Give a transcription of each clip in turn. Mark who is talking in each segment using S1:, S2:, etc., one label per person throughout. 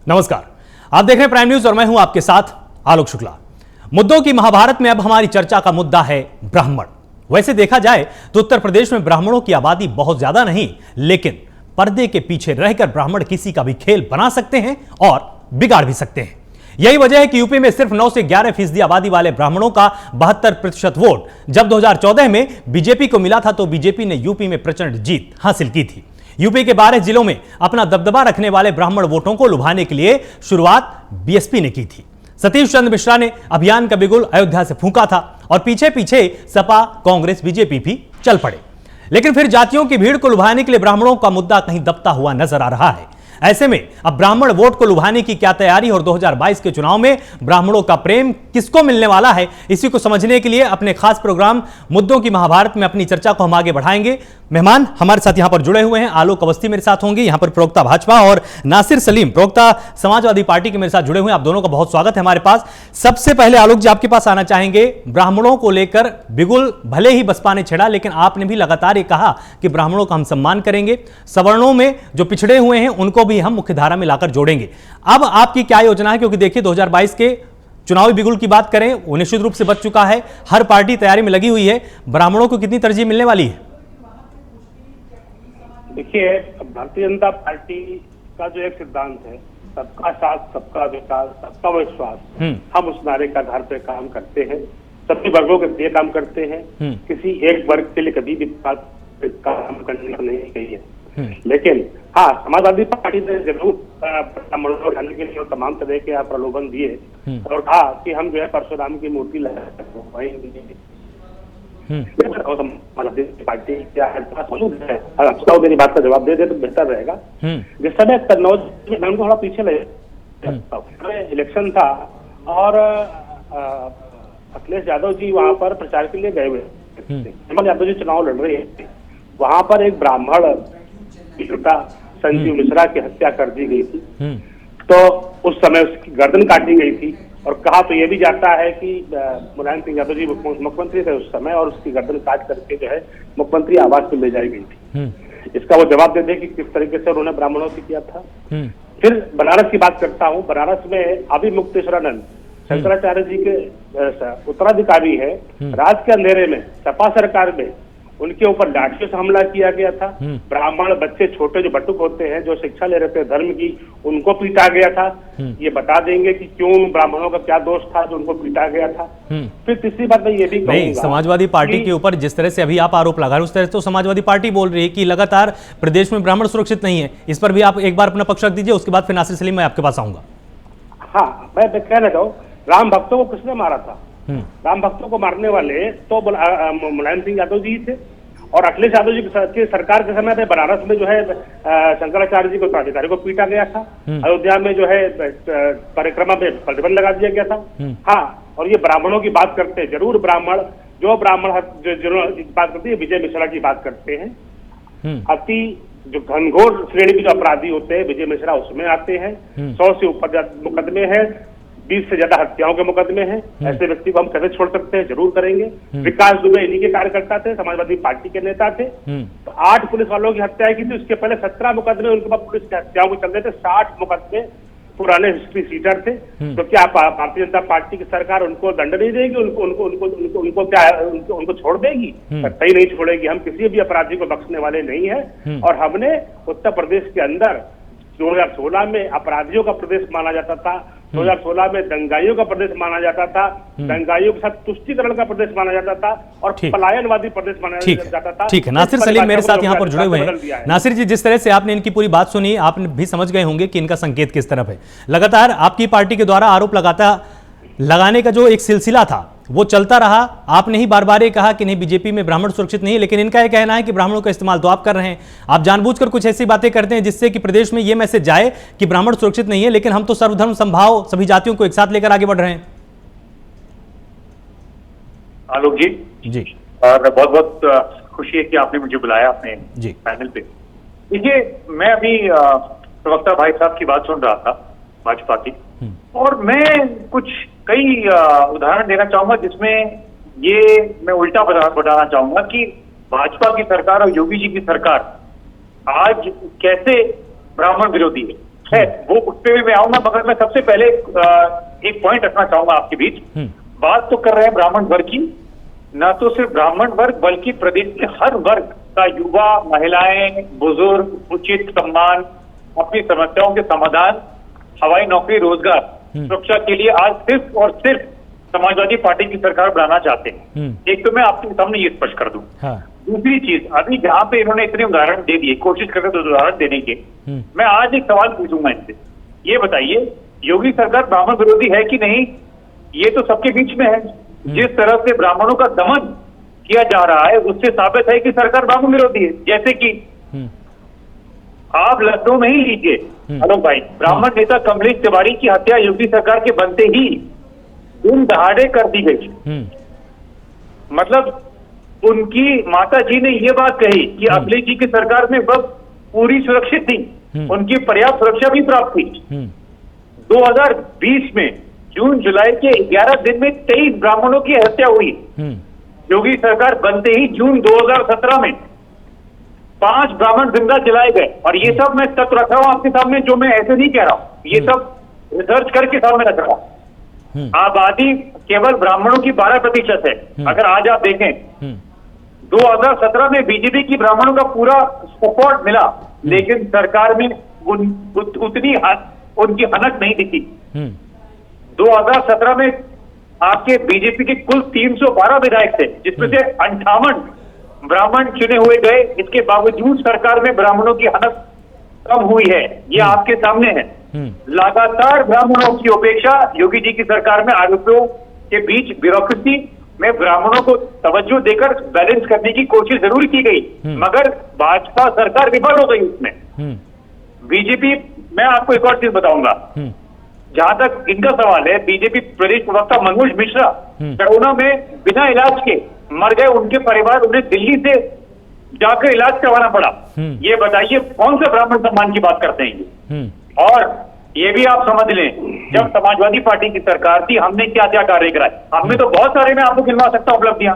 S1: नमस्कार, आप देख रहे हैं प्राइम न्यूज और मैं हूं आपके साथ आलोक शुक्ला। मुद्दों की महाभारत में अब हमारी चर्चा का मुद्दा है ब्राह्मण। वैसे देखा जाए तो उत्तर प्रदेश में ब्राह्मणों की आबादी बहुत ज्यादा नहीं, लेकिन पर्दे के पीछे रहकर ब्राह्मण किसी का भी खेल बना सकते हैं और बिगाड़ भी सकते हैं। यही वजह है कि यूपी में सिर्फ 9 से 11% आबादी वाले ब्राह्मणों का 72% वोट जब 2014 में बीजेपी को मिला था तो बीजेपी ने यूपी में प्रचंड जीत हासिल की थी। यूपी के 12 जिलों में अपना दबदबा रखने वाले ब्राह्मण वोटों को लुभाने के लिए शुरुआत बीएसपी ने की थी। सतीश चंद्र मिश्रा ने अभियान का बिगुल अयोध्या से फूंका था और पीछे पीछे सपा, कांग्रेस, बीजेपी भी चल पड़े। लेकिन फिर जातियों की भीड़ को लुभाने के लिए ब्राह्मणों का मुद्दा कहीं दबता हुआ नजर आ रहा है। ऐसे में अब ब्राह्मण वोट को लुभाने की क्या तैयारी और 2022 के चुनाव में ब्राह्मणों का प्रेम किसको मिलने वाला है, इसी को समझने के लिए अपने खास प्रोग्राम मुद्दों की महाभारत में अपनी चर्चा को हम आगे बढ़ाएंगे। मेहमान हमारे साथ यहां पर जुड़े हुए हैं। आलोक अवस्थी मेरे साथ होंगे, यहां पर प्रवक्ता भाजपा, और नासिर सलीम प्रवक्ता समाजवादी पार्टी के मेरे साथ जुड़े हुए हैं। आप दोनों का बहुत स्वागत है हमारे पास। सबसे पहले आलोक जी आपके पास आना चाहेंगे। ब्राह्मणों को लेकर बिगुल भले ही बसपा ने छेड़ा, लेकिन आपने भी लगातार ये कहा कि ब्राह्मणों का हम सम्मान करेंगे, सवर्णों में जो पिछड़े हुए हैं उनको भी हम मुख्यधारा में लाकर जोड़ेंगे। अब आपकी क्या योजना है? क्योंकि देखिए 2022 के चुनावी बिगुल की बात करें वो निश्चित रूप से बच चुका है, हर पार्टी तैयारी में लगी हुई है। ब्राह्मणों को कितनी तरजीह मिलने वाली है?
S2: देखिए, भारतीय जनता पार्टी का जो एक सिद्धांत है, सबका साथ, सबका विकास, सबका विश्वास, हम उस नारे का आधार पर काम करते हैं, सभी वर्गों के लिए काम करते हैं। किसी एक वर्ग के लिए कभी भी काम करने का नहीं कही है। लेकिन हाँ, समाजवादी पार्टी ने जरूर ब्राह्मणों को उठाने के लिए तमाम तरह के प्रलोभन दिए और कहा कि हम जो है परशुराम की मूर्ति लगाएंगे। पार्टी क्या मेरी बात का जवाब दे दे तो बेहतर रहेगा। जिस समय कन्नौज में थोड़ा पीछे लगे, इलेक्शन था और अखिलेश यादव जी वहां पर प्रचार के लिए गए हुए थे। हेमंत यादव जी चुनाव लड़ रहे थे। वहां पर एक ब्राह्मण संजीव मिश्रा की हत्या कर दी गई थी, तो उस समय उसकी गर्दन काटी गई थी और कहा तो यह भी जाता है कि मुलायम सिंह यादव जी मुख्यमंत्री थे उस समय और उसकी गर्दन काट करके जो है मुख्यमंत्री आवास में ले जाई गई थी। इसका वो जवाब दे दे कि किस तरीके से उन्होंने ब्राह्मणों से किया था। फिर बनारस की बात करता हूँ। बनारस में अभिमुक्तेश्वरानंद शंकराचार्य जी के उत्तराधिकारी है। रात के अंधेरे में सपा सरकार में उनके ऊपर लाठियों से हमला किया गया था। ब्राह्मण बच्चे छोटे जो बटुक होते हैं, जो शिक्षा ले रहे थे धर्म की, उनको पीटा गया था। ये बता देंगे कि क्यों ब्राह्मणों का क्या दोष था जो उनको पीटा गया था। फिर तीसरी बात मैं ये भी कहूंगा,
S1: समाजवादी पार्टी के ऊपर जिस तरह से अभी आप आरोप लगा रहे हैं उस तरह से तो समाजवादी पार्टी बोल रही है कि लगातार प्रदेश में ब्राह्मण सुरक्षित नहीं है। इस पर भी आप एक बार अपना पक्ष रख दीजिए, उसके बाद फिर नासिर सलीम मैं आपके पास आऊंगा।
S2: हाँ, मैं कहना चाहूँ, राम भक्तों को किसने मारा था? राम भक्तों को मारने वाले तो मुलायम सिंह यादव जी थे और अखिलेश यादव जी की सरकार के समय पे बनारस में जो है शंकराचार्य जी को उत्तराधिकारी को पीटा गया था। अयोध्या में जो है परिक्रमा पे प्रतिबंध लगा दिया गया था। हाँ, और ये ब्राह्मणों की बात करते हैं, जरूर ब्राह्मण जो बात करते हैं, विजय मिश्रा की बात करते हैं। अति जो घनघोर श्रेणी के जो अपराधी होते हैं, विजय मिश्रा उसमें आते हैं। 100 से ऊपर मुकदमे हैं, 20 से ज्यादा हत्याओं के मुकदमे हैं। ऐसे व्यक्ति को हम कैसे छोड़ सकते हैं? जरूर करेंगे। विकास दुबे इन्हीं के कार्यकर्ता थे, समाजवादी पार्टी के नेता थे। तो 8 पुलिस वालों की हत्या की थी, उसके पहले 17 मुकदमे उनके पास पुलिस की हत्याओं को चल रहे थे। 60 मुकदमे पुराने हिस्ट्री सीटर थे। तो क्या भारतीय जनता पार्टी की सरकार उनको दंड नहीं देगी? उनको छोड़ देगी? सही नहीं छोड़ेगी। हम किसी भी अपराधी को बख्शने वाले नहीं है। और हमने उत्तर प्रदेश के अंदर 2016 में अपराधियों का प्रदेश माना जाता था, 2016 में दंगाइयों का प्रदेश माना जाता था, दंगाइयों के साथ तुष्टीकरण का प्रदेश माना जाता था और पलायनवादी प्रदेश माना जाता था।
S1: ठीक है, नासिर सलीम मेरे साथ यहाँ पर जुड़े हुए हैं। नासिर जी, जिस तरह से आपने इनकी पूरी बात सुनी, आप भी समझ गए होंगे कि इनका संकेत किस तरफ है। लगातार आपकी पार्टी के द्वारा आरोप लगाने का जो एक सिलसिला था वो चलता रहा। आपने ही बार बार ये कहा कि नहीं, बीजेपी में ब्राह्मण सुरक्षित नहीं है, लेकिन इनका यह कहना है कि ब्राह्मणों का इस्तेमाल तो आप कर रहे हैं। आप जानबूझकर कुछ ऐसी बातें करते हैं जिससे कि प्रदेश में यह मैसेज जाए कि ब्राह्मण सुरक्षित नहीं है, लेकिन हम तो सर्वधर्म समभाव सभी जातियों को एक साथ लेकर आगे बढ़ रहे हैं।
S3: आलोक जी, और बहुत बहुत खुशी है कि आपने मुझे बुलाया अपने पैनल पे। देखिए, मैं अभी प्रवक्ता भाई साहब की बात सुन रहा था भाजपा की, और मैं कई उदाहरण देना चाहूंगा जिसमें ये मैं उल्टा बताना चाहूंगा कि भाजपा की सरकार और योगी जी की सरकार आज कैसे ब्राह्मण विरोधी है। है वो उस पे भी मैं आऊंगा, मगर मैं सबसे पहले एक पॉइंट रखना चाहूंगा आपके बीच। बात तो कर रहे हैं ब्राह्मण वर्ग की, न तो सिर्फ ब्राह्मण वर्ग बल्कि प्रदेश के हर वर्ग का, युवा, महिलाएं, बुजुर्ग, उचित सम्मान, अपनी समस्याओं के समाधान, हवाई नौकरी, रोजगार, सुरक्षा के लिए आज सिर्फ और सिर्फ समाजवादी पार्टी की सरकार बनाना चाहते हैं। एक तो मैं आपके सामने ये स्पष्ट कर दूं। दूसरी चीज, अभी जहां पे इन्होंने इतने उदाहरण दे दिए, कोशिश कर रहे थे उदाहरण देने के, मैं आज एक सवाल पूछूंगा इनसे, ये बताइए योगी सरकार ब्राह्मण विरोधी है कि नहीं? ये तो सबके बीच में है। जिस तरह से ब्राह्मणों का दमन किया जा रहा है उससे साबित है कि सरकार ब्राह्मण विरोधी है। जैसे कि आप लखनऊ में ही लीजिए आलोक भाई, ब्राह्मण नेता कमलेश तिवारी की हत्या योगी सरकार के बनते ही दिन दहाड़े कर दी गई। मतलब उनकी माता जी ने ये बात कही कि अखिलेश जी की सरकार में वह पूरी सुरक्षित थी, उनकी पर्याप्त सुरक्षा भी प्राप्त थी। 2020 में जून जुलाई के 11 दिन में 23 ब्राह्मणों की हत्या हुई। योगी सरकार बनते ही जून 2017 में 5 ब्राह्मण जिंदा जलाए गए। और ये सब मैं तथ्य रख रहा हूं आपके सामने, जो मैं ऐसे नहीं कह रहा हूं, ये सब रिसर्च करके सामने रख रहा हूं। आबादी केवल ब्राह्मणों की 12% है। अगर आज आप देखें 2017 में बीजेपी की ब्राह्मणों का पूरा सपोर्ट मिला, लेकिन सरकार में उतनी उनकी हनक नहीं दिखी। 2017 में आपके बीजेपी के कुल 312 विधायक थे, जिसमें से 58 ब्राह्मण चुने हुए गए। इसके बावजूद सरकार में ब्राह्मणों की हनक कम हुई है, ये आपके सामने है। लगातार ब्राह्मणों की उपेक्षा योगी जी की सरकार में आरोपियों के बीच ब्यूरोक्रेसी में ब्राह्मणों को तवज्जो देकर बैलेंस करने की कोशिश जरूर की गई, मगर भाजपा सरकार विफल हो गई उसमें। बीजेपी, मैं आपको एक और चीज बताऊंगा, जहां तक इनका सवाल है, बीजेपी प्रदेश प्रवक्ता मनोज मिश्रा कोरोना में बिना इलाज के मर गए, उनके परिवार उन्हें दिल्ली से जाकर इलाज करवाना पड़ा। ये बताइए कौन सा ब्राह्मण सम्मान की बात करते हैं ये? और ये भी आप समझ लें, जब समाजवादी पार्टी की सरकार थी हमने क्या क्या कार्य कराए, हमने तो बहुत सारे, मैं आपको गिनवा सकता हूं उपलब्धियां।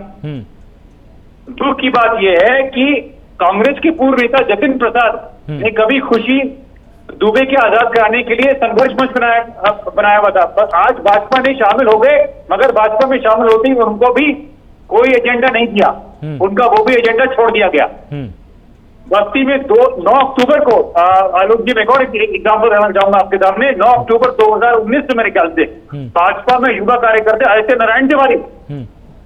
S3: दुख की बात यह है कि कांग्रेस के पूर्व नेता जतिन प्रसाद ने कभी खुशी दुबे के आजाद कराने के लिए संघर्ष मंच बनाया हुआ था। बस आज भाजपा में शामिल हो गए, मगर भाजपा में शामिल होते ही उनको भी कोई एजेंडा नहीं दिया, उनका वो भी एजेंडा छोड़ दिया गया। बस्ती में 9 अक्टूबर को आलोक जी, मैं और एक एग्जाम्पल देना चाहूंगा आपके सामने। 9 अक्टूबर 2019 से मेरे ख्याल से भाजपा में युवा कार्यकर्ता आदित्य नारायण तिवारी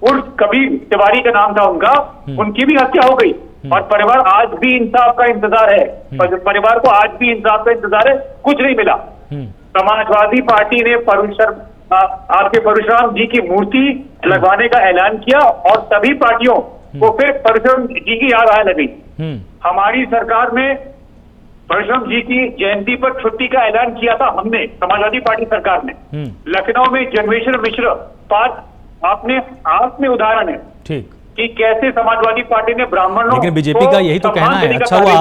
S3: उर्फ कबीर तिवारी का नाम था उनका, उनकी भी हत्या हो गई। और परिवार आज भी इंसाफ का इंतजार है, परिवार को आज भी इंसाफ का इंतजार है, कुछ नहीं मिला। समाजवादी पार्टी ने आपके परशुराम जी की मूर्ति लगवाने का ऐलान किया और सभी पार्टियों को फिर परशुराम जी की याद आने लगी। हमारी सरकार में परशुराम जी की जयंती पर छुट्टी का ऐलान किया था हमने, समाजवादी पार्टी सरकार ने। लखनऊ में जन्मेश्वर मिश्र पार्क आप में उदाहरण है, ठीक, कि कैसे समाजवादी पार्टी ने ब्राह्मणों,
S1: लेकिन बीजेपी का यही तो कहना है। अच्छा हुआ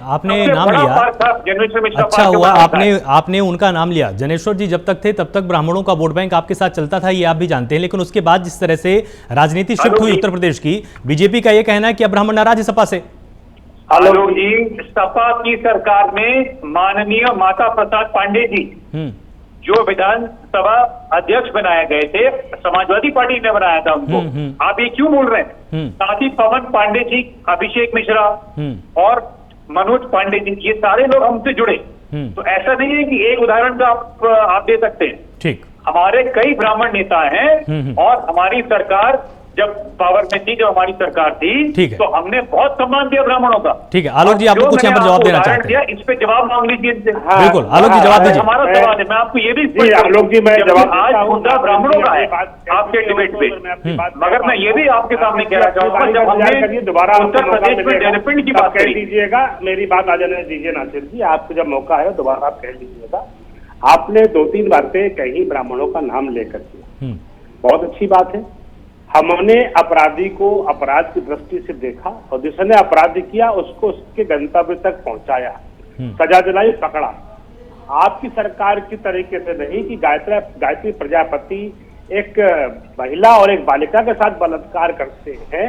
S1: आपने नाम लिया, अच्छा हुआ आपने उनका नाम लिया। जनेश्वर जी जब तक थे तब तक ब्राह्मणों का वोट बैंक आपके साथ चलता था, ये आप भी जानते हैं, लेकिन उसके बाद जिस तरह से राजनीति शिफ्ट हुई उत्तर प्रदेश की, बीजेपी का ये कहना है कि अब ब्राह्मण नाराज है सपा से।
S3: आलोक जी, सपा की सरकार में माननीय माता प्रसाद पांडे जी जो विधानसभा अध्यक्ष बनाए गए थे, समाजवादी पार्टी ने बनाया था उनको। आप ये क्यों बोल रहे हैं? साथ ही पवन पांडे जी, अभिषेक मिश्रा और मनोज पांडे जी, ये सारे लोग हमसे जुड़े। तो ऐसा नहीं है कि एक उदाहरण का आप दे सकते हैं। ठीक, हमारे कई ब्राह्मण नेता हैं और हमारी सरकार जब पावर में थी, जब हमारी सरकार थी, तो हमने बहुत सम्मान दिया ब्राह्मणों का।
S1: ठीक है, आलोक जी आपको कुछ यहाँ पर जवाब देना चाहते हैं,
S3: इस पे जवाब मांग लीजिए इनसे।
S1: बिल्कुल आलोक जी जवाब दीजिए।
S3: हमारा सवाल है, मैं आपको ये भी
S2: आलोक जी, मैं जवाब
S3: आज मुद्दा ब्राह्मणों का है आपके डिबेट पे, मगर मैं ये भी आपके सामने कहना चाहूंगा, जब हमने दोबारा उत्तर प्रदेश में डेवलपमेंट की बात कह
S2: दीजिएगा, मेरी बात आ जाने दीजिए नासिर जी, आपको जब मौका है दोबारा आप कह लीजिएगा। आपने 2-3 बातें कही ब्राह्मणों का नाम लेकर के, बहुत अच्छी बात है। हमने अपराधी को अपराध की दृष्टि से देखा और जिसने अपराध किया उसको उसके गंतव्य तक पहुंचाया, सजा दिलाई, पकड़ा। आपकी सरकार की तरीके से नहीं कि गायत्री प्रजापति एक महिला और एक बालिका के साथ बलात्कार करते हैं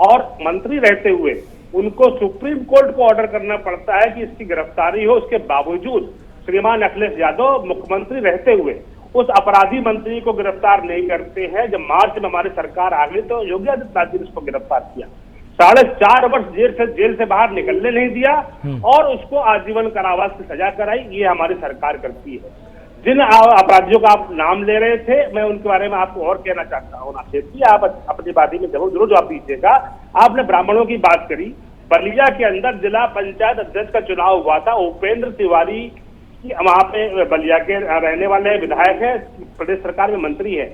S2: और मंत्री रहते हुए उनको सुप्रीम कोर्ट को ऑर्डर करना पड़ता है कि इसकी गिरफ्तारी हो, उसके बावजूद श्रीमान अखिलेश यादव मुख्यमंत्री रहते हुए उस अपराधी मंत्री को गिरफ्तार नहीं करते हैं। जब मार्च में हमारी सरकार आ गई तो योगी आदित्यनाथ जी ने उसको गिरफ्तार किया, 4.5 वर्ष जेल से बाहर निकलने नहीं दिया और उसको आजीवन कारावास की सजा कराई। ये हमारी सरकार करती है। जिन अपराधियों का आप नाम ले रहे थे, मैं उनके बारे में आपको और कहना चाहता हूँ। नासिर जी, आप अपनी बात में जरूर जवाब दीजिएगा। आपने ब्राह्मणों की बात करी, बलिया के अंदर जिला पंचायत अध्यक्ष का चुनाव हुआ था। उपेंद्र तिवारी वहां पे बलिया के रहने वाले विधायक है, प्रदेश सरकार में मंत्री है।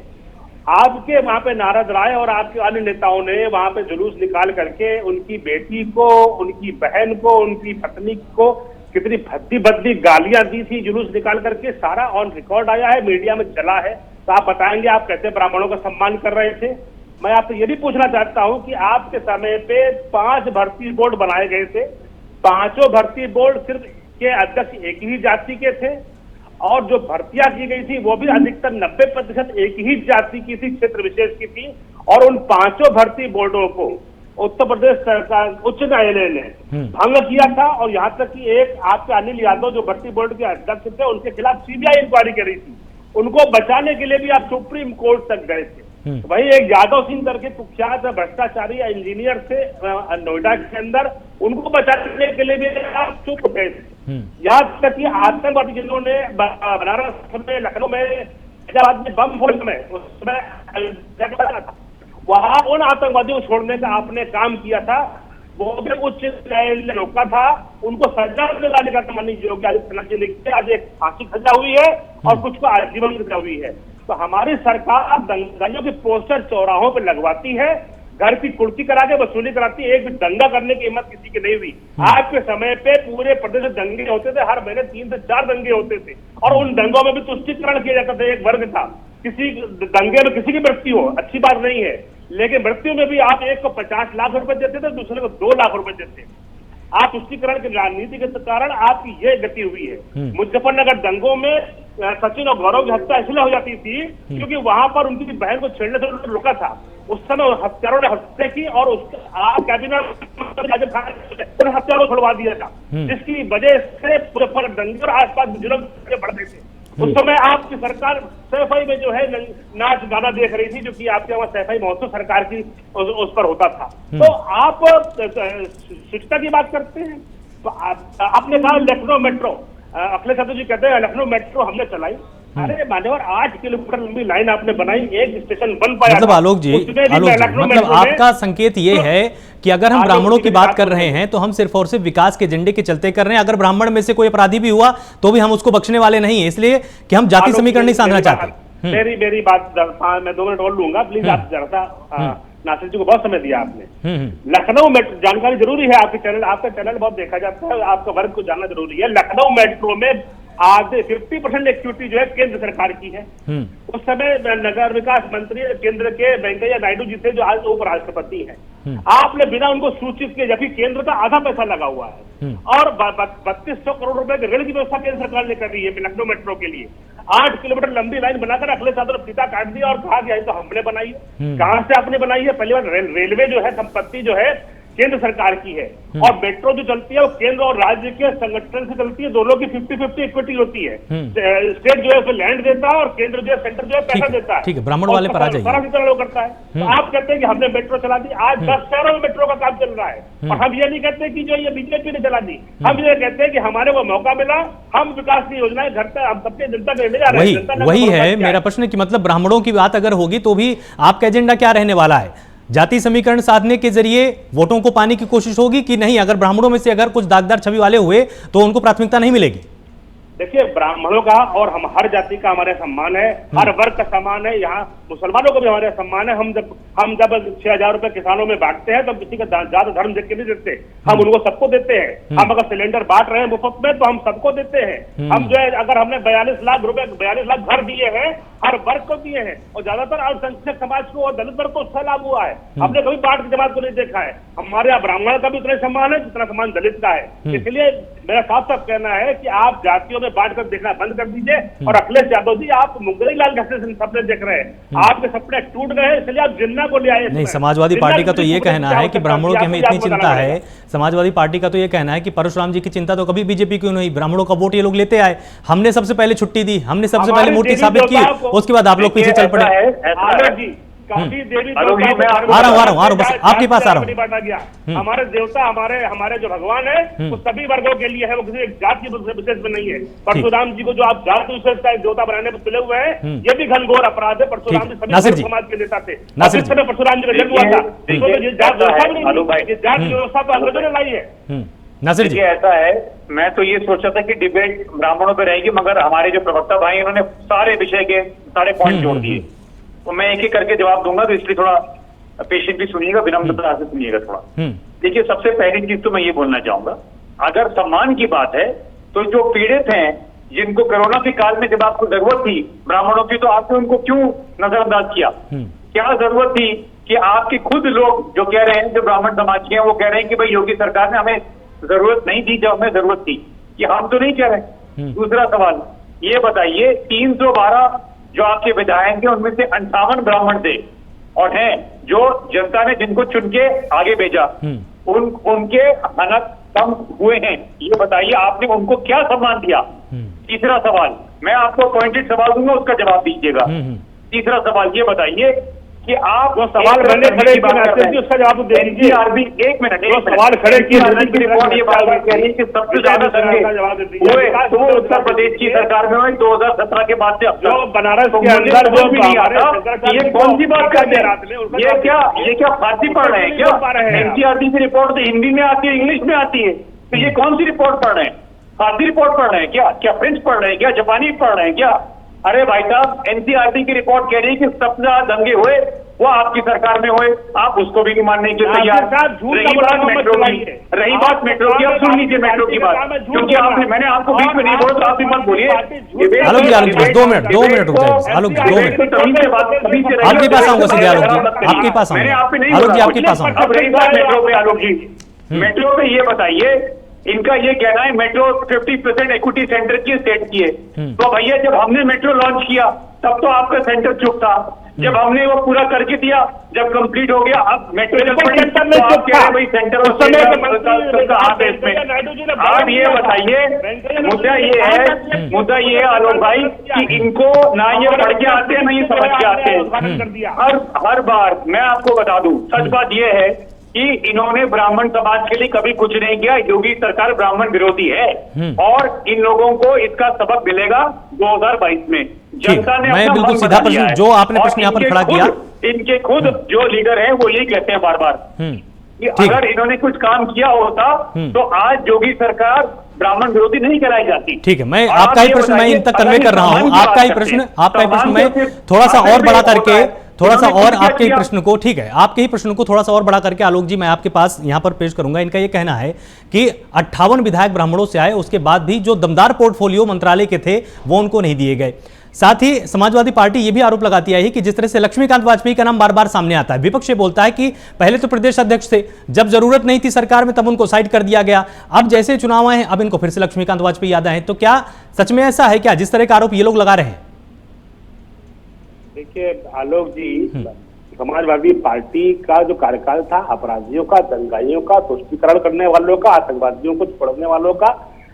S2: आपके वहां पे नारद राय और आपके अन्य नेताओं ने वहां पे जुलूस निकाल करके उनकी बेटी को, उनकी बहन को, उनकी पत्नी को कितनी भद्दी भद्दी गालियां दी थी जुलूस निकाल करके। सारा ऑन रिकॉर्ड आया है, मीडिया में चला है। तो आप बताएंगे, आप कैसे ब्राह्मणों का सम्मान कर रहे थे? मैं आपसे ये भी पूछना चाहता हूं कि आपके समय पे 5 भर्ती बोर्ड बनाए गए थे। 5 भर्ती बोर्ड सिर्फ के अध्यक्ष एक ही जाति के थे और जो भर्तियां की गई थी वो भी अधिकतर 90% एक ही जाति की थी, क्षेत्र विशेष की थी। और उन 5 भर्ती बोर्डों को उत्तर प्रदेश सरकार उच्च न्यायालय ने भंग किया था। और यहाँ तक कि एक आपके अनिल यादव जो भर्ती बोर्ड के अध्यक्ष थे, उनके खिलाफ सीबीआई इंक्वायरी कर रही थी। उनको बचाने के लिए भी आप सुप्रीम कोर्ट तक गए थे। वही एक यादव सिंह करके कुख्यात भ्रष्टाचारी इंजीनियर थे नोएडा के अंदर, उनको बचाने के लिए भी आप चुप गए थे। यहाँ तक कि आतंकवादी जिन्होंने बनारस में, लखनऊ में, हैदराबाद में बम फोड़ने में उसमें वहां उन आतंकवादियों को छोड़ने का आपने काम किया था, वो भी उच्च न्यायालय ने रोका था। उनको सजा दिलाने का काम योगी आदित्यनाथ जी ने किया। आज एक फांसी सजा हुई है और कुछ को आजीवन सजा हुई है। तो हमारी सरकार दंगाइयों के पोस्टर चौराहों पर लगवाती है, घर की कुर्सी करा के वसूली कराती है। एक भी दंगा करने की हिम्मत किसी की नहीं हुई। आज के समय पे पूरे प्रदेश में दंगे होते थे, हर महीने 3 से 4 दंगे होते थे और उन दंगों में भी तुष्टिकरण किया जाता था। एक वर्ग था, किसी दंगे में किसी की मृत्यु हो अच्छी बात नहीं है, लेकिन मृत्यु में भी आप एक को 50 लाख रुपए देते थे, दूसरे को 2 लाख रुपए देते। आप तुष्टिकरण की राजनीति के कारण आपकी ये गति हुई है। मुजफ्फरनगर दंगों में सचिन और गौरव की हत्या इसलिए हो जाती थी क्योंकि वहां पर उनकी बहन को छेड़ने से उन्होंने रोका था। उस समय हत्यारों ने हत्या की और आप कैबिनेट हत्यारों को छुड़वा दिया था, जिसकी वजह से मुजफ्फर दंगे और आसपास जुर्म बढ़ते थे। उस समय आपकी सरकार सैफई में जो है नाच गाना देख रही थी, जो कि आपके वहां सैफई महोत्सव सरकार की उस पर होता था। तो आप शिक्षा की बात करते हैं। तो आपने कहा लखनऊ मेट्रो, अखिलेश यादव जी कहते हैं लखनऊ मेट्रो हमने चलाई। अरे मान्यवर, 8 किलोमीटर लंबी लाइन आपने बनाई, एक स्टेशन बन पाया।
S1: मतलब आलोक जी, मतलब आपका संकेत ये है कि अगर हम ब्राह्मणों की बात कर रहे हैं तो हम सिर्फ और सिर्फ विकास के एजेंडे के चलते कर रहे हैं। अगर ब्राह्मण में से कोई अपराधी भी हुआ तो भी हम उसको बख्शने वाले नहीं है, इसलिए कि हम जाति समीकरण नहीं साधना चाहते।
S2: मेरी बात मैं 2 मिनट और लूंगा प्लीज। आप जरा सा नासिर जी को बहुत समय दिया आपने। लखनऊ मेट्रो जानकारी जरूरी है, आपके चैनल, आपका चैनल बहुत देखा जाता है, आपका वर्ग को जानना जरूरी है। लखनऊ मेट्रो में आधे 50% इक्विटी जो है केंद्र सरकार की है। उस समय नगर विकास मंत्री केंद्र के वेंकैया नायडू जी थे, जो आज उपराष्ट्रपति हैं। आपने बिना उनको सूचित किए, जबकि केंद्र का आधा पैसा लगा हुआ है और 3200 करोड़ रुपए के ऋण की व्यवस्था केंद्र सरकार ने कर दी है लखनऊ मेट्रो के लिए। 8 किलोमीटर लंबी लाइन बनाकर अखिलेश यादव ने फीता काट दिया और कहा कि तो हमने बनाई है। कहां से आपने बनाई है? पहली बार रेलवे जो है संपत्ति जो है केंद्र सरकार की है और मेट्रो जो चलती है वो केंद्र और राज्य के संगठन से चलती है। दोनों की 50-50 इक्विटी होती है। स्टेट जो है उसे लैंड देता है और केंद्र जो है, सेंटर जो है पैसा देता है।
S1: ठीक है, ब्राह्मण वाले पर आ जाइए।
S2: करता है। तो आप कहते हैं कि हमने मेट्रो चला दी, आज 10 शहरों में मेट्रो का काम चल रहा है और हम ये नहीं कहते कि जो ये बीजेपी ने चला दी, हम ये कहते हैं कि हमारे को मौका मिला, हम विकास की योजनाएं घर तक हम सबके जनता को ले जा रहे हैं।
S1: वही है मेरा प्रश्न कि मतलब ब्राह्मणों की बात अगर होगी तो भी आपका एजेंडा क्या रहने वाला है? जाति समीकरण साधने के जरिए वोटों को पाने की कोशिश होगी कि नहीं? अगर ब्राह्मणों में से अगर कुछ दागदार छवि वाले हुए तो उनको प्राथमिकता नहीं मिलेगी?
S2: देखिए, ब्राह्मणों का और हम हर जाति का हमारे सम्मान है, हर वर्ग का सम्मान है। यहाँ मुसलमानों का भी हमारे सम्मान है। हम जब 6000 रुपए किसानों में बांटते हैं तो किसी का ज्यादा धर्म देख के नहीं देते, हम उनको सबको देते हैं। हम अगर सिलेंडर बांट रहे हैं मुफ्त में तो हम सबको देते हैं। हम जो है, अगर हमने 42 लाख घर दिए हैं, हर वर्ग को दिए हैं और ज्यादातर अल्पसंख्यक समाज को और दलित वर्ग को उसका लाभ हुआ है। हमने कभी बांट की जमात को नहीं देखा है। हमारे यहाँ ब्राह्मण का भी उतना सम्मान है जितना सम्मान दलित का है। इसलिए मेरा साफ साफ कहना है कि आप जातियों में में बांट कर देखना बंद कर दीजिए। और अखिलेश यादव जी, आप मुंगेरी लाल घसे सपने देख रहे हैं, आपके सपने टूट गए, इसलिए आप जिन्ना को ले आए।
S1: नहीं, समाजवादी पार्टी का तो ये कहना है कि ब्राह्मणों की हमें इतनी चिंता है, समाजवादी पार्टी का तो ये कहना है कि परशुराम जी की चिंता तो कभी बीजेपी क्यों नहीं, ब्राह्मणों का वोट ये लोग लेते आए, हमने सबसे पहले छुट्टी दी, हमने सबसे पहले मूर्ति स्थापित की, उसके बाद आप लोग पीछे चल पड़े।
S2: देवी
S1: आ रहा हूँ बस आपके पास आ रहा हूँ।
S2: हमारे देवता, हमारे जो भगवान है वो सभी वर्गों के लिए है, वो किसी एक जात की विशेष में नहीं है। परशुराम जी को जो आप जात विशेष का देवता बनाने पर तुले हुए हैं, ये भी घनघोर अपराध है। परशुराम जी सभी समाज के नेता थे, जिस समय परशुराम जी का जन्म हुआ था, जात व्यवस्था तो अंग्रेजों ने लाई है।
S1: नासिर जी,
S3: ऐसा है, मैं तो ये सोचा था कि डिबेट ब्राह्मणों पे रहेगी, मगर हमारे जो प्रवक्ता भाई उन्होंने सारे विषय के सारे पॉइंट जोड़ दिए, तो मैं एक एक करके जवाब दूंगा, तो इसलिए थोड़ा पेशेंटली सुनिएगा, विनम्रता से सुनिएगा थोड़ा। देखिए, सबसे पहली चीज तो मैं ये बोलना चाहूंगा, अगर सम्मान की बात है तो जो पीड़ित हैं, जिनको कोरोना के काल में जब आपको जरूरत थी ब्राह्मणों की, तो आपने उनको क्यों नजरअंदाज किया? क्या जरूरत थी कि आपके खुद लोग जो कह रहे हैं, जो ब्राह्मण समाज के हैं, वो कह रहे हैं कि भाई योगी सरकार ने हमें जरूरत नहीं थी जब हमें जरूरत थी, कि हम तो नहीं कह रहे। दूसरा सवाल ये बताइए, 312 जो आपके विधायक हैं उनमें से 58 ब्राह्मण थे और हैं, जो जनता ने जिनको चुन के आगे भेजा, उनके हालात कम हुए हैं, ये बताइए आपने उनको क्या सम्मान दिया? तीसरा सवाल, मैं आपको पॉइंटेड सवाल दूंगा, उसका जवाब दीजिएगा। तीसरा सवाल ये बताइए कि आप
S2: जो सवाल मैंने खड़े किए उसका जवाब दे दीजिए।
S3: एक मिनट,
S2: सवाल खड़े किए
S3: की रिपोर्ट ये बात कह रही है कि सबसे ज्यादा दंगे हुए तो उत्तर प्रदेश की सरकार में हुए 2017 के बाद से।
S2: जो बनारस के अंदर जो नहीं आता,
S3: ये कौन सी बात करते हैं? ये क्या फारसी पढ़ रहे हैं क्या? एनसीईआरटी की रिपोर्ट तो हिंदी में आती है, इंग्लिश में आती है, तो ये कौन सी रिपोर्ट पढ़ रहे हैं? फारसी रिपोर्ट पढ़ रहे हैं क्या फ्रेंच पढ़ रहे हैं क्या? जापानी पढ़ रहे हैं क्या? अरे भाई साहब, एनसीईआरटी की रिपोर्ट कह रही है कि सबसे ज्यादा दंगे हुए वो आपकी सरकार में हुए, आप उसको भी नहीं मानने के लिए तैयार। रही बात मेट्रो की, अब सुन लीजिए मेट्रो की बात, क्योंकि आपने, मैंने आपको बीच में नहीं बोला तो आप भी मत बोलिए।
S1: आलोक जी 2 मिनट रुक जाइए। आलोक जी 2 मिनट, आपके पास आऊंगा सीधे। आलोक जी आपके पास आऊंगा। आलोक जी आपके पास आऊंगा।
S3: अब रही बात मेट्रो पे, आलोक जी मेट्रो पे ये बताइए, इनका ये कहना है मेट्रो 50% इक्विटी सेंटर की स्टेट की है, तो भैया जब हमने मेट्रो लॉन्च किया तब तो आपका सेंटर चुप था, जब हमने वो पूरा करके दिया, जब कंप्लीट हो गया, अब मेट्रो भाई सेंटर आप ये बताइए, मुद्दा ये है आलोक भाई कि इनको ना ये पढ़ के आते हैं ना ये समझ के आते हैं। हर बार मैं आपको बता दूं, सच बात ये है कि इन्होंने ब्राह्मण समाज के लिए कभी कुछ नहीं किया। योगी सरकार ब्राह्मण विरोधी है और इन लोगों को इसका सबक मिलेगा 2022 में। जनता ने
S1: मैं बिल्कुल सीधा प्रश्न, जो आपने प्रश्न यहाँ पर खड़ा किया,
S3: इनके खुद जो लीडर हैं वो यही कहते हैं बार बार कि अगर इन्होंने कुछ काम किया होता तो आज योगी सरकार ब्राह्मण विरोधी नहीं कराई जाती।
S1: ठीक है, मैं आपका ही प्रश्न मैं इन तक कन्वे कर रहा हूँ। आपका ही प्रश्न मैं थोड़ा सा और बड़ा करके, थोड़ा सा और आपके ही प्रश्न को, ठीक है, आपके ही प्रश्न को थोड़ा सा और बड़ा करके आलोक जी मैं आपके पास यहां पर पेश करूंगा। इनका यह कहना है कि 58 विधायक ब्राह्मणों से आए, उसके बाद भी जो दमदार पोर्टफोलियो मंत्रालय के थे वो उनको नहीं दिए गए। साथ ही समाजवादी पार्टी ये भी आरोप लगाती है कि जिस तरह से लक्ष्मीकांत वाजपेयी का नाम बार बार सामने आता है, विपक्ष ये बोलता है कि पहले तो प्रदेश अध्यक्ष थे, जब जरूरत नहीं थी सरकार में तब उनको साइड कर दिया गया, अब जैसे चुनाव आए हैं अब इनको फिर से लक्ष्मीकांत वाजपेयी याद आए। तो क्या सच में ऐसा है क्या, जिस तरह का आरोप ये लोग लगा रहे हैं?
S2: देखिए आलोक जी, समाजवादी पार्टी का जो कार्यकाल था, अपराधियों का, दंगाइयों का, तुष्टीकरण करने वालों का, आतंकवादियों को छोड़ने वालों का,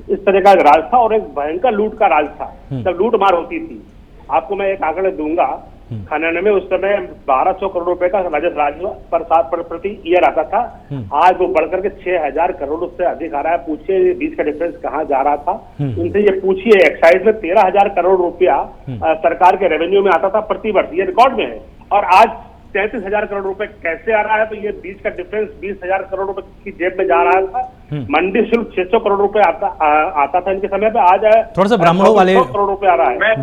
S2: इस तरह का राज था और एक भयंकर लूट का राज था। जब लूट मार होती थी, आपको मैं एक आंकड़े दूंगा, खनन में उस समय 1200 करोड़ रुपए का राजस्व प्रति ईयर आता था, आज वो बढ़कर के 6000 करोड़ से अधिक आ रहा है। पूछिए बीच का डिफरेंस कहाँ जा रहा था, उनसे ये पूछिए। एक्साइज में 13,000 करोड़ रुपया सरकार के रेवेन्यू में आता था प्रति वर्ष, ये रिकॉर्ड में है, और आज 33,000 करोड़ रुपए कैसे आ रहा है? तो ये बीच का डिफरेंस 20,000 करोड़ रुपए की जेब में जा रहा था। मंडी शुल्क 600 करोड़ रुपए आता था इनके समय पे, आज
S1: थोड़ा सा ब्राह्मणों वाले
S2: करोड़ रुपए आ रहा है।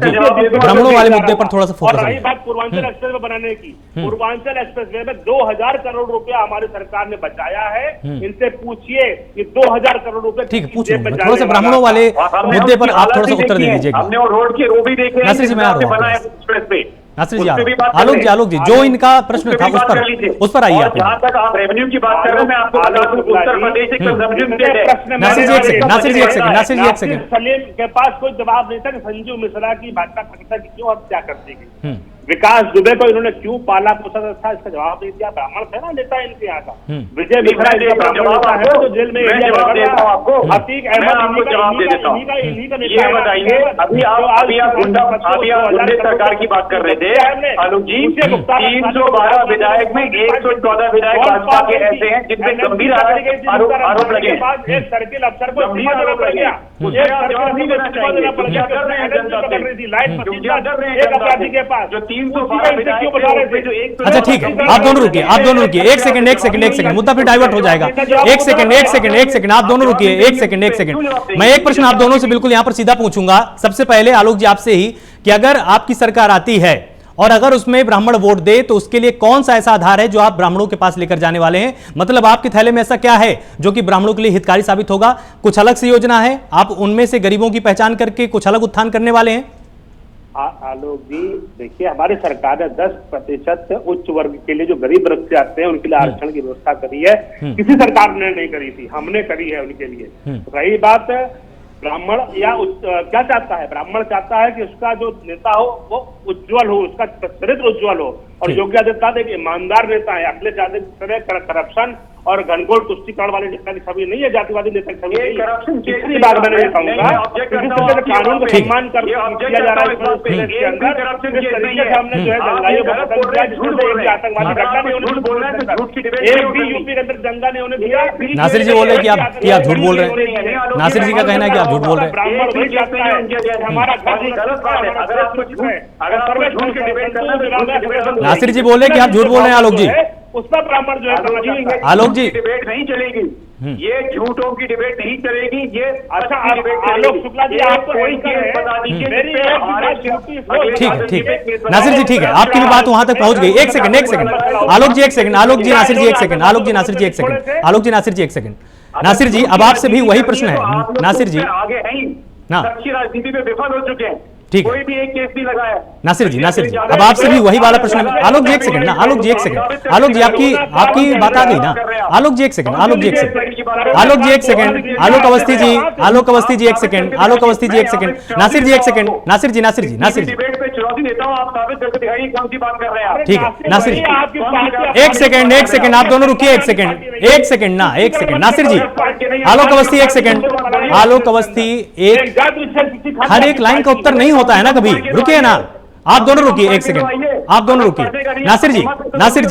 S1: ब्राह्मणों वाले मुद्दे पर थोड़ा सा फोकस।
S2: रही बात पूर्वांचल एक्सप्रेस वे बनाने की, पूर्वांचल एक्सप्रेस वे में 2000 करोड़ रुपया हमारी सरकार ने बचाया है। इनसे पूछिए कि 2000 करोड़ रुपए।
S1: ठीक है, पूछो थोड़ा सा ब्राह्मणों वाले मुद्दे पर आप थोड़ा सा उत्तर दे दीजिए।
S3: हमने वो रोड के वो भी देखे हैं एक्सप्रेस पे,
S1: नासिर जी, आलोक जी, जो इनका प्रश्न था उस पर आइए आप।
S3: जहां तक आप रेवेन्यू की बात कर रहे हैं, मैं आपको बता दूं उत्तर प्रदेश एक रेवेन्यू स्टेट है।
S1: नासिर जी एक सेकंड।
S2: सलीम के पास कोई जवाब नहीं था कि संजू मिश्रा की भाजपा संगठन की क्यों हत्या कर दी गई, विकास दुबे को इन्होंने क्यों पाला पोसा था, इसका जवाब नहीं दिया। ब्राह्मण थे ना नेता इनके यहाँ का, विजय मिश्रा इनका ब्राह्मण नेता है तो जेल में अतीक अहमद इन्हीं का नेता।
S3: ये बताइए, अभी आप गुंडे सरकार की बात कर रहे थे आलोक जी, 312 विधायक में 114 विधायक भाजपा के ऐसे हैं जिनमें गंभीर आरोप लगे।
S2: एक सर्किल अफसर को जवाब नहीं देना चाहिए, एक अपराधी के पास जो 312 विधायक।
S1: अच्छा ठीक है, आप दोनों रुकिए एक सेकंड, मुद्दा फिर डाइवर्ट हो जाएगा। एक सेकंड, आप दोनों रुकिए एक सेकंड। मैं एक प्रश्न आप दोनों से बिल्कुल यहां पर सीधा पूछूंगा। सबसे पहले आलोक जी आपसे ही कि अगर आपकी सरकार आती है और अगर उसमें ब्राह्मण वोट दे तो उसके लिए कौन सा ऐसा आधार है जो आप ब्राह्मणों के पास लेकर जाने वाले हैं? मतलब आपके थैले में ऐसा क्या है जो कि ब्राह्मणों के लिए हितकारी साबित होगा? कुछ अलग सी योजना है, आप उनमें से गरीबों की पहचान करके कुछ अलग उत्थान करने वाले हैं?
S2: आलोक जी देखिए, हमारी सरकार ने 10% उच्च वर्ग के लिए जो गरीब वर्ग से आते हैं उनके लिए आरक्षण की व्यवस्था करी है। किसी सरकार ने नहीं करी थी, हमने करी है उनके लिए। रही बात ब्राह्मण या क्या चाहता है, ब्राह्मण चाहता है कि उसका जो नेता हो वो उज्जवल हो, उसका चरित्र उज्जवल हो और योग्यता दे, ईमानदार नेता है। अखिलेश यादव करप्शन और घनघोर तुष्टिकरण वाले नेता की छवि नहीं है, जातिवादी नेता की छवि नहीं है। तीसरी बात मैंने ये कहूंगा, कानून को सम्मान कर किया जा रहा है इसके अंदर, जिस तरीके से हमने जो है दंगाइयों को खत्म किया, जिसमें आतंकवादी घटना नहीं होने, एक भी यूपी के अंदर दंगा नहीं होने दिया।
S1: नासिर जी बोल रहे कि आप झूठ बोल रहे हैं। नासिर जी का कहना है कि आप झूठ बोल रहे हैं।
S2: ब्राह्मण वही चाहता है हमारा
S1: नासिर जी बोले कि आप झूठ बोल रहे हैं आलोक जी,
S2: उस पर ब्राह्मण जो है
S3: आलोक जी डिबेट नहीं चलेगी, ये झूठों की डिबेट नहीं चलेगी। ये
S2: अच्छा आलोक शुक्ला जी आपको
S3: कोई चीज बता दीजिए।
S1: ठीक है नासिर जी, ठीक है, आपकी भी बात वहां तक पहुंच गई। एक सेकंड आलोक जी, नासिर जी एक सेकंड। नासिर जी अब आपसे भी वही प्रश्न है। नासिर जी
S3: आगे नहीं, अच्छी राजनीति में विफल हो चुके हैं,
S1: ठीक
S3: कोई भी एक केस नहीं लगाया।
S1: नासिर जी अब आपसे भी वही वाला प्रश्न है। आलोक जी एक सेकंड, आपकी बात आ गई ना। आलोक जी एक सेकंड, आलोक अवस्थी जी एक सेकंड, नासिर जी एक सेकंड, नासिर जी
S3: डिबेट पे चुनौती देता हूं, आप साबित करके दिखाइए कौन सी बात कर रहे हैं।
S1: ठीक है नासिर जी एक सेकंड, आप दोनों रुकिए एक सेकंड, नासिर जी, आलोक अवस्थी एक सेकंड, हर एक लाइन का उत्तर नहीं होता है ना कभी, रुकिए ना, आप दोनों रुकिए एक सेकंड, नासिर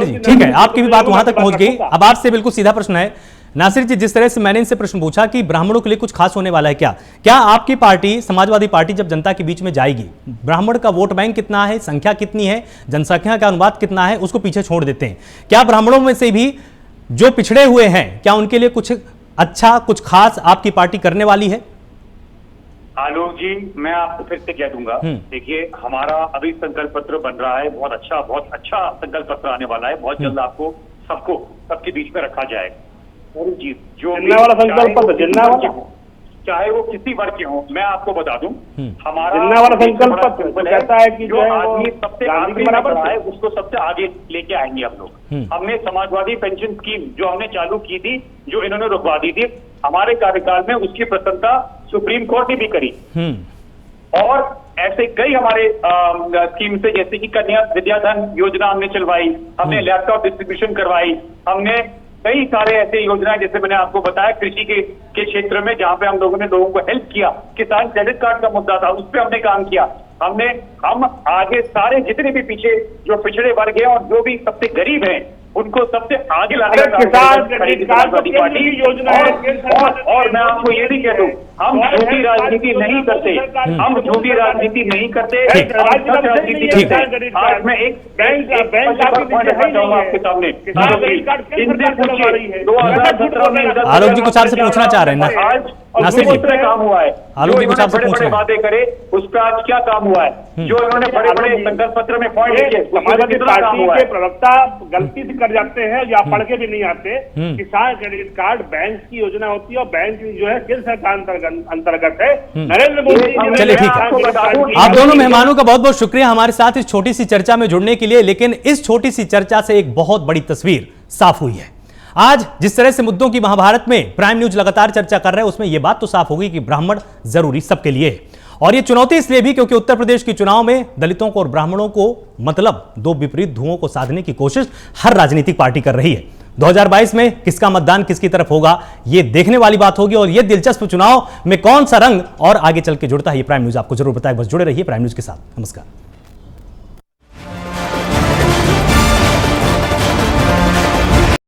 S1: जी ठीक है, आपकी भी बात वहां तक पहुंच गई। अब आपसे बिल्कुल सीधा प्रश्न है नासिर जी, जिस तरह से मैंने इनसे प्रश्न पूछा कि ब्राह्मणों के लिए कुछ खास होने वाला है क्या आपकी पार्टी समाजवादी पार्टी जब जनता के बीच में जाएगी, ब्राह्मण का वोट बैंक कितना है, संख्या कितनी है, जनसंख्या का अनुपात कितना है, उसको पीछे छोड़ देते हैं, क्या ब्राह्मणों में से भी जो पिछड़े हुए हैं क्या उनके लिए कुछ अच्छा कुछ खास आपकी पार्टी करने वाली है?
S3: आलोक जी मैं आपको फिर से कह दूंगा, देखिए हमारा अभी संकल्प पत्र बन रहा है, बहुत अच्छा संकल्प पत्र आने वाला है, बहुत जल्द आपको सबके बीच में रखा जाएगा। जी जो
S2: वाला संकल्प पत्र,
S3: चाहे वो किसी वर्ग के हो, मैं आपको बता दूं हमारा
S2: वाला संकल्प पत्र कहता है कि
S3: जो आदमी सबसे आगे बराबर है उसको सबसे आगे लेके आएंगे हम लोग। हमने समाजवादी पेंशन स्कीम जो हमने चालू की थी, जो इन्होंने रुकवा दी थी, हमारे कार्यकाल में उसकी प्रशंसा सुप्रीम कोर्ट ने भी करी। और ऐसे कई हमारे स्कीम से, जैसे कि कन्या विद्याधन योजना हमने चलवाई, हमने लैपटॉप डिस्ट्रीब्यूशन करवाई, हमने कई सारे ऐसे योजनाएं, जैसे मैंने आपको बताया कृषि के क्षेत्र में जहां पे हम लोगों ने लोगों को हेल्प किया, किसान क्रेडिट कार्ड का मुद्दा था उस पर हमने काम किया। हम आगे सारे जितने भी पीछे जो पिछड़े वर्ग हैं और जो भी सबसे गरीब हैं उनको सबसे आगे लाने का योजना है। और मैं आपको ये भी कह दूं, हम झूठी राजनीति नहीं करते, राजनीति करते। आज मैं एक बैंक रखना चाहूंगा आपके सामने, इनसे पूछिए 2017 में
S1: आलोक जी कुछ आपसे पूछना चाह रहे हैं ना। नासिर जी,
S3: काम हुआ है,
S1: आलोक जी कुछ आपसे पूछ रहे हैं।
S3: बातें करे उसका आज क्या काम हुआ है, जो इन्होंने बड़े बड़े संकल्प पत्र में पॉइंट किए,
S2: समाजवादी पार्टी के प्रवक्ता गलती से कर जाते हैं या पढ़ के भी नहीं आते। किसान क्रेडिट कार्ड बैंक की योजना होती है और बैंक जो है केंद्र सरकार अंतर्गत है। नरेंद्र मोदी जी,
S1: चलिए ठीक है, आप दोनों मेहमानों का बहुत बहुत शुक्रिया हमारे साथ इस छोटी सी चर्चा में जुड़ने के लिए। लेकिन इस छोटी सी चर्चा से एक बहुत बड़ी तस्वीर साफ हुई है। आज जिस तरह से मुद्दों की महाभारत में प्राइम न्यूज लगातार चर्चा कर रहे हैं, उसमें यह बात तो साफ होगी कि ब्राह्मण जरूरी सबके लिए है। और यह चुनौती इसलिए भी क्योंकि उत्तर प्रदेश के चुनाव में दलितों को और ब्राह्मणों को मतलब दो विपरीत धुओं को साधने की कोशिश हर राजनीतिक पार्टी कर रही है। 2022 में किसका मतदान किसकी तरफ होगा, यह देखने वाली बात होगी। और यह दिलचस्प चुनाव में कौन सा रंग और आगे चल के जुड़ता है, ये प्राइम न्यूज आपको जरूर बताए। बस जुड़े रहिए प्राइम न्यूज के साथ। नमस्कार।